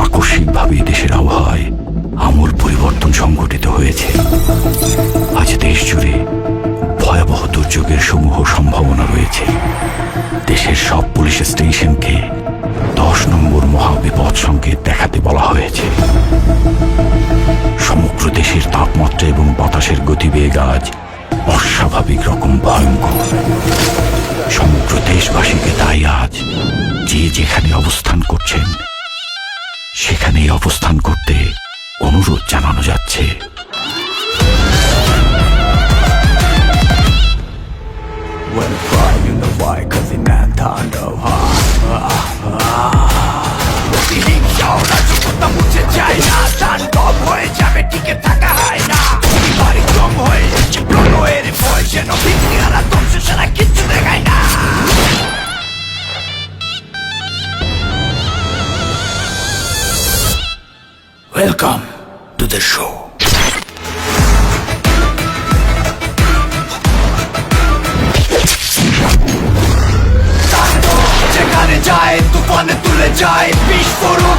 আকস্মিকভাবে দেশের আবহাওয়ায় আমূল পরিবর্তন সংঘটিত হয়েছে। আজ দেশ জুড়ে ভয়াবহ দুর্যোগের সমূহ সম্ভাবনা রয়েছে। দেশের সব পুলিশ স্টেশনকে 10 নম্বর মহাবিপদ সংকেত দেখাতে বলা হয়েছে। সমগ্র দেশের তাপমাত্রা এবং বাতাসের গতিবেগ আজ অস্বাভাবিক রকম ভয়ঙ্কর। সমগ্র দেশবাসীকে তাই আজ যে যেখানে অবস্থান করছেন সেখানেই অবস্থান করতে অনুরোধ জানানো যাচ্ছে। Welcome to the show. যেখানে যায় তুফানে তুলে যায় বিস্ফোরণ।